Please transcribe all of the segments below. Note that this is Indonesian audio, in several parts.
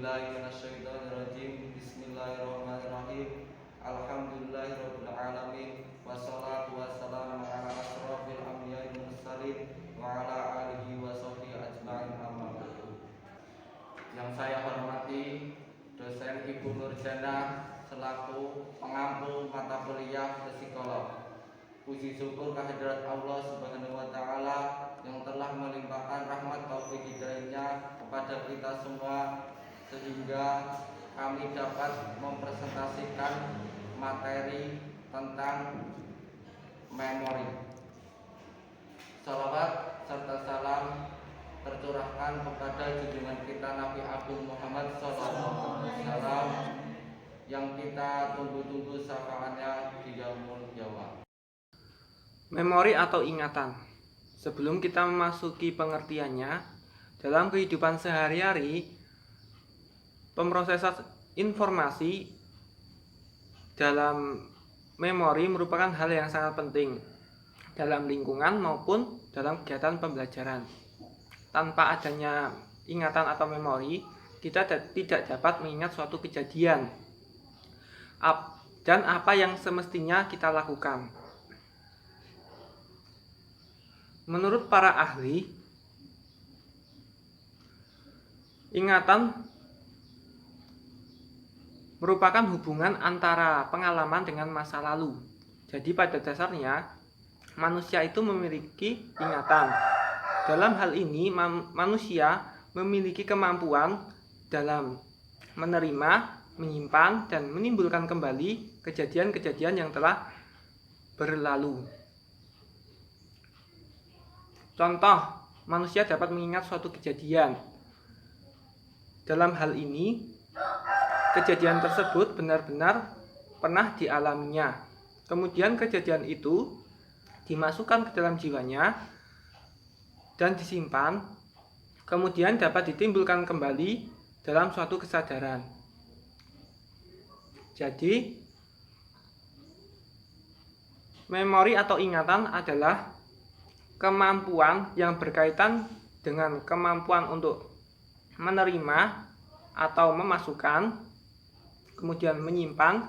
billahi minasyaitonirrajim. Bismillahirrahmanirrahim. Alhamdulillahirabbil alamin. Wassalatu wassalamu ala asrofil anbiya'i wal mursalin wa ala alihi wa sahbihi ajma'in, amma ba'du. Yang saya hormati dosen Ibu Nurjana selaku pengampu mata kuliah psikolog. Puji syukur kehadirat Allah Subhanahu wa taala yang telah melimpahkan rahmat taufik hidayahnya kepada kita semua sehingga kami dapat mempresentasikan materi tentang memori. Salawat serta salam tercurahkan kepada junjungan kita Nabi Agung Muhammad SAW yang kita tunggu-tunggu syafaatnya di yaumul qiyamah. Memori atau ingatan. Sebelum kita memasuki pengertiannya, dalam kehidupan sehari-hari, pemrosesan informasi dalam memori merupakan hal yang sangat penting dalam lingkungan maupun dalam kegiatan pembelajaran. Tanpa adanya ingatan atau memori, kita tidak dapat mengingat suatu kejadian dan apa yang semestinya kita lakukan. Menurut para ahli, ingatan merupakan hubungan antara pengalaman dengan masa lalu. Jadi pada dasarnya manusia itu memiliki ingatan. Dalam hal ini manusia memiliki kemampuan dalam menerima, menyimpan, dan menimbulkan kembali kejadian-kejadian yang telah berlalu. Contoh, manusia dapat mengingat suatu kejadian. Dalam hal ini, kejadian tersebut benar-benar pernah dialaminya. Kemudian kejadian itu dimasukkan ke dalam jiwanya dan disimpan, kemudian dapat ditimbulkan kembali dalam suatu kesadaran. Jadi, memori atau ingatan adalah kemampuan yang berkaitan dengan kemampuan untuk menerima atau memasukkan, kemudian menyimpan,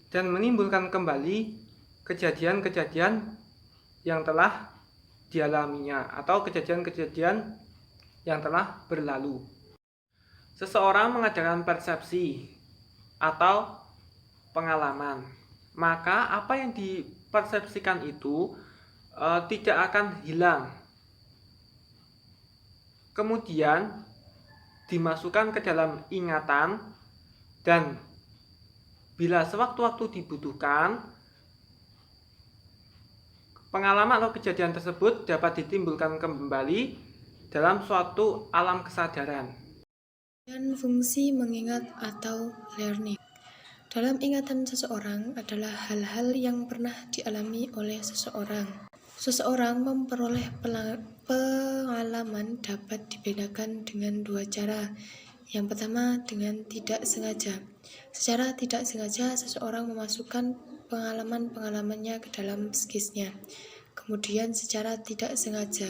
dan menimbulkan kembali kejadian-kejadian yang telah dialaminya atau kejadian-kejadian yang telah berlalu. Seseorang mengadakan persepsi atau pengalaman, maka apa yang dipersepsikan itu tidak akan hilang. Kemudian dimasukkan ke dalam ingatan dan bila sewaktu-waktu dibutuhkan, pengalaman atau kejadian tersebut dapat ditimbulkan kembali dalam suatu alam kesadaran. Dan fungsi mengingat atau learning. Dalam ingatan seseorang adalah hal-hal yang pernah dialami oleh seseorang. Seseorang memperoleh pengalaman dapat dibedakan dengan dua cara. Yang pertama dengan tidak sengaja. Secara tidak sengaja seseorang memasukkan pengalaman-pengalamannya ke dalam psikisnya. Kemudian secara tidak sengaja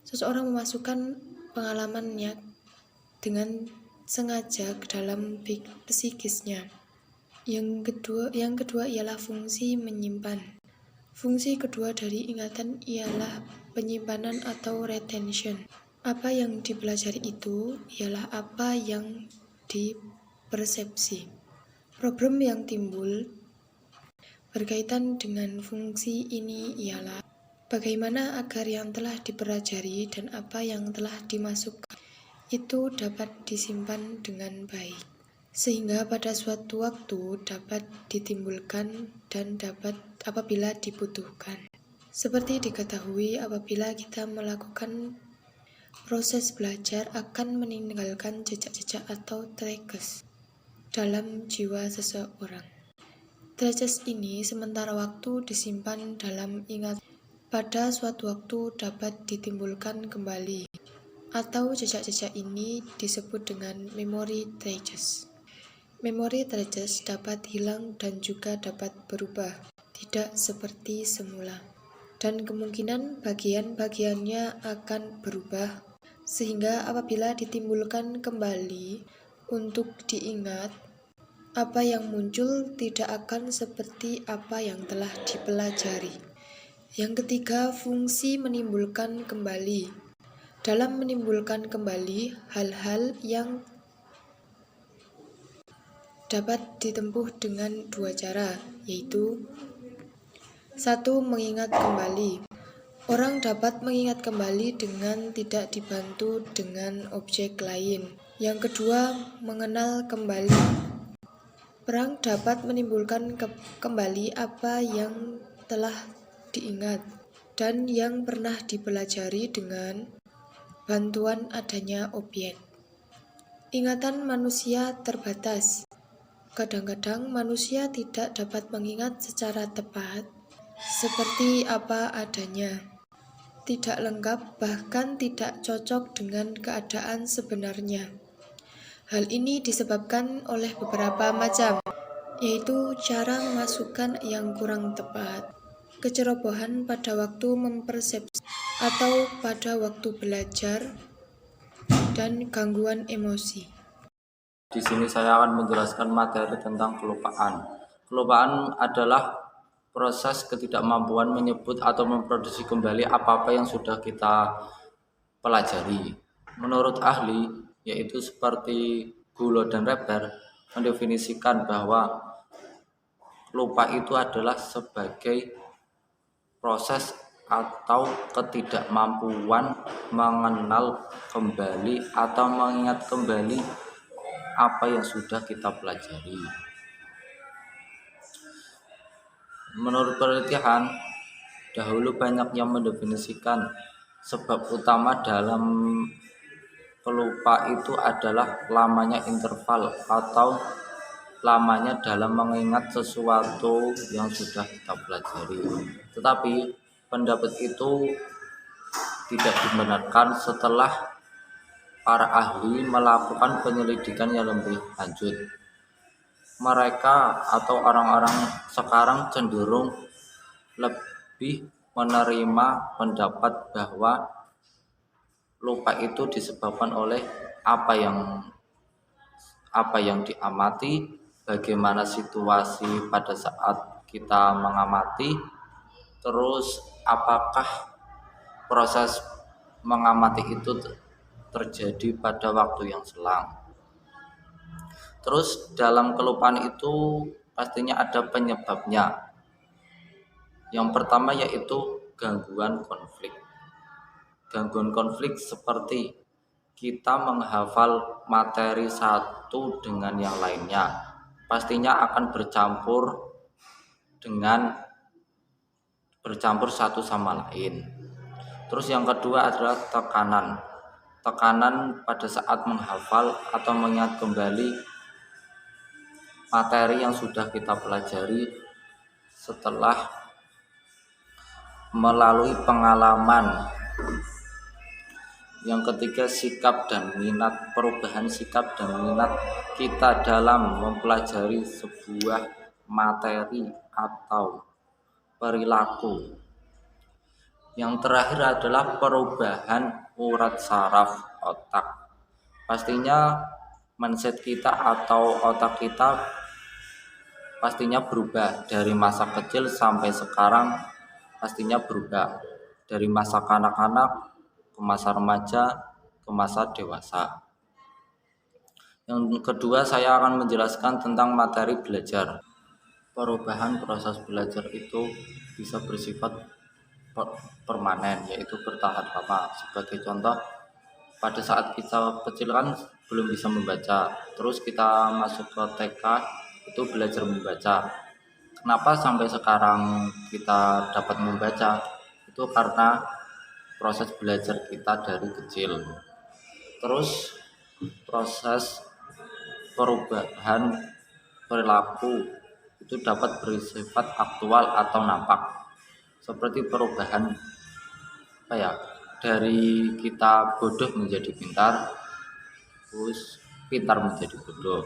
seseorang memasukkan pengalamannya dengan sengaja ke dalam psikisnya. Yang kedua ialah fungsi menyimpan. Fungsi kedua dari ingatan ialah penyimpanan atau retention. Apa yang dipelajari itu ialah apa yang dipersepsi. Problem yang timbul berkaitan dengan fungsi ini ialah bagaimana agar yang telah dipelajari dan apa yang telah dimasukkan itu dapat disimpan dengan baik, sehingga pada suatu waktu dapat ditimbulkan dan dapat apabila dibutuhkan. Seperti diketahui, apabila kita melakukan proses belajar akan meninggalkan jejak-jejak atau traces dalam jiwa seseorang. Traces ini sementara waktu disimpan dalam ingatan, pada suatu waktu dapat ditimbulkan kembali, atau jejak-jejak ini disebut dengan memory traces. Memory traces dapat hilang dan juga dapat berubah, tidak seperti semula. Dan kemungkinan bagian-bagiannya akan berubah, sehingga apabila ditimbulkan kembali, untuk diingat, apa yang muncul tidak akan seperti apa yang telah dipelajari. Yang ketiga, fungsi menimbulkan kembali. Dalam menimbulkan kembali, hal-hal yang dapat ditempuh dengan dua cara, yaitu 1. Mengingat kembali. Orang dapat mengingat kembali dengan tidak dibantu dengan objek lain. Yang kedua, mengenal kembali. Perang dapat menimbulkan kembali apa yang telah diingat dan yang pernah dipelajari dengan bantuan adanya objek. Ingatan manusia terbatas. Kadang-kadang manusia tidak dapat mengingat secara tepat seperti apa adanya, tidak lengkap, bahkan tidak cocok dengan keadaan sebenarnya. Hal ini disebabkan oleh beberapa macam, yaitu cara memasukkan yang kurang tepat, kecerobohan pada waktu mempersepsi atau pada waktu belajar, dan gangguan emosi. Di sini saya akan menjelaskan materi tentang kelupaan. Kelupaan adalah proses ketidakmampuan menyebut atau memproduksi kembali apa-apa yang sudah kita pelajari. Menurut ahli, yaitu seperti Gulo dan Reber, mendefinisikan bahwa lupa itu adalah sebagai proses atau ketidakmampuan mengenal kembali atau mengingat kembali apa yang sudah kita pelajari. Menurut penelitian, dahulu banyak yang mendefinisikan sebab utama dalam pelupa itu adalah lamanya interval atau lamanya dalam mengingat sesuatu yang sudah kita pelajari. Tetapi pendapat itu tidak dibenarkan setelah para ahli melakukan penyelidikan yang lebih lanjut. Mereka atau orang-orang sekarang cenderung lebih menerima pendapat bahwa lupa itu disebabkan oleh apa yang diamati, bagaimana situasi pada saat kita mengamati, terus apakah proses mengamati itu terjadi pada waktu yang selang. Terus dalam kelupaan itu pastinya ada penyebabnya. Yang pertama yaitu gangguan konflik. Gangguan konflik seperti kita menghafal materi satu dengan yang lainnya, pastinya akan bercampur satu sama lain. Terus yang kedua adalah tekanan. Tekanan pada saat menghafal atau mengingat kembali materi yang sudah kita pelajari setelah melalui pengalaman. Yang ketiga, sikap dan minat. Perubahan sikap dan minat kita dalam mempelajari sebuah materi atau perilaku. Yang terakhir adalah perubahan urat saraf otak. Pastinya mindset kita atau otak kita pastinya berubah dari masa kecil sampai sekarang, pastinya berubah dari masa kanak-kanak ke masa remaja ke masa dewasa. Yang kedua, saya akan menjelaskan tentang materi belajar. Perubahan proses belajar itu bisa bersifat permanen, yaitu bertahan lama. Sebagai contoh, pada saat kita kecil kan belum bisa membaca, terus kita masuk ke TK itu belajar membaca. Kenapa sampai sekarang kita dapat membaca? Itu karena proses belajar kita dari kecil. Terus proses perubahan perilaku itu dapat bersifat aktual atau nampak, seperti perubahan dari kita bodoh menjadi pintar, terus pintar menjadi bodoh.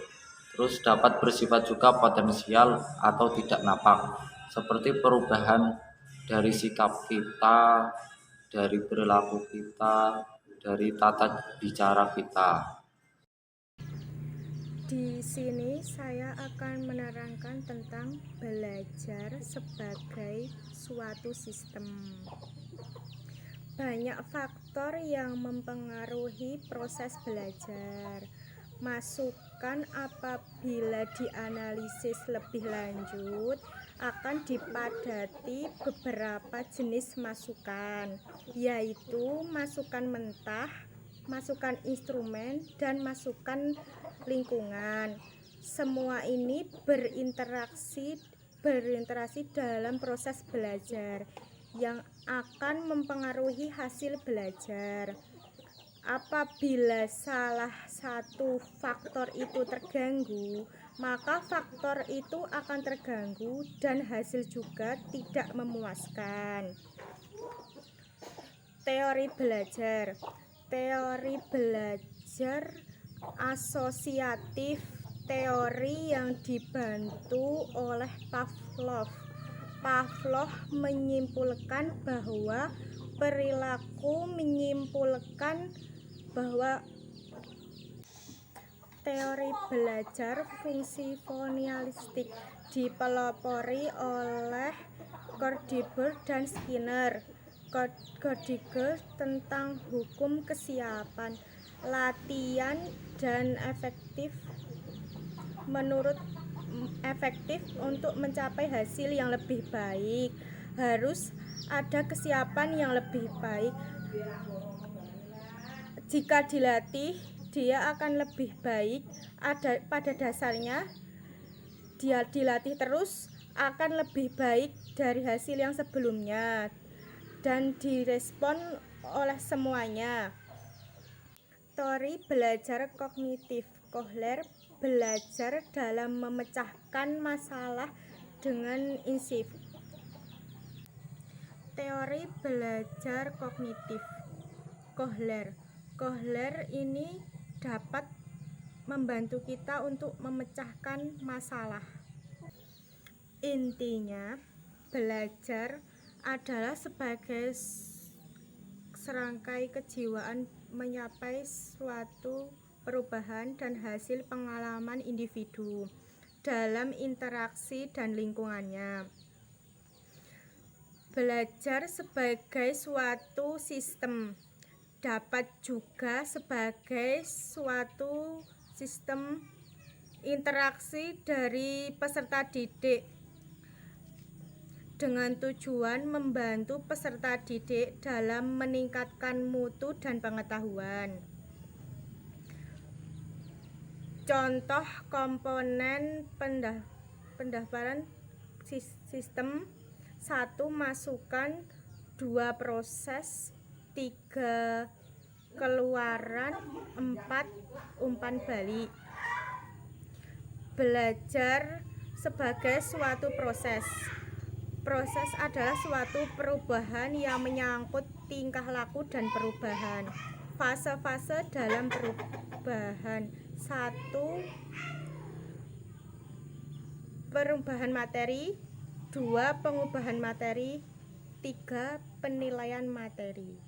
Terus dapat bersifat juga potensial atau tidak nampak, seperti perubahan dari sikap kita, dari perilaku kita, dari tata bicara kita. Di sini saya akan menerangkan tentang belajar sebagai suatu sistem. Banyak faktor yang mempengaruhi proses belajar. Masukan apabila dianalisis lebih lanjut akan dipadati beberapa jenis masukan, yaitu masukan mentah, masukan instrumen, dan masukan lingkungan. Semua ini berinteraksi dalam proses belajar yang akan mempengaruhi hasil belajar. Apabila salah satu faktor itu terganggu, maka faktor itu akan terganggu dan hasil juga tidak memuaskan. Teori belajar. Teori belajar asosiatif, teori yang dibantu oleh Pavlov. Pavlov menyimpulkan bahwa perilaku menyimpulkan bahwa teori belajar fungsionalistik dipelopori oleh Gordyberg dan Skinner. Gordyberg tentang hukum kesiapan, latihan, dan efektif untuk mencapai hasil yang lebih baik. Harus ada kesiapan yang lebih baik. Jika dilatih, dia akan lebih baik. Pada dasarnya, dia dilatih terus akan lebih baik dari hasil yang sebelumnya dan direspon oleh semuanya. Teori belajar kognitif. Kohler belajar dalam memecahkan masalah dengan insif. Teori belajar kognitif Kohler ini dapat membantu kita untuk memecahkan masalah. Intinya, belajar adalah sebagai serangkai kejiwaan mencapai suatu perubahan dan hasil pengalaman individu dalam interaksi dan lingkungannya. Belajar sebagai suatu sistem dapat juga sebagai suatu sistem interaksi dari peserta didik dengan tujuan membantu peserta didik dalam meningkatkan mutu dan pengetahuan. Contoh komponen pendaftaran sistem: 1. Masukan, 2. Proses, 3. Keluaran, 4. Umpan balik. Belajar sebagai suatu proses. Proses adalah suatu perubahan yang menyangkut tingkah laku dan perubahan. Fase-fase dalam perubahan: 1. Perubahan materi, 2. Pengubahan materi, 3. Penilaian materi.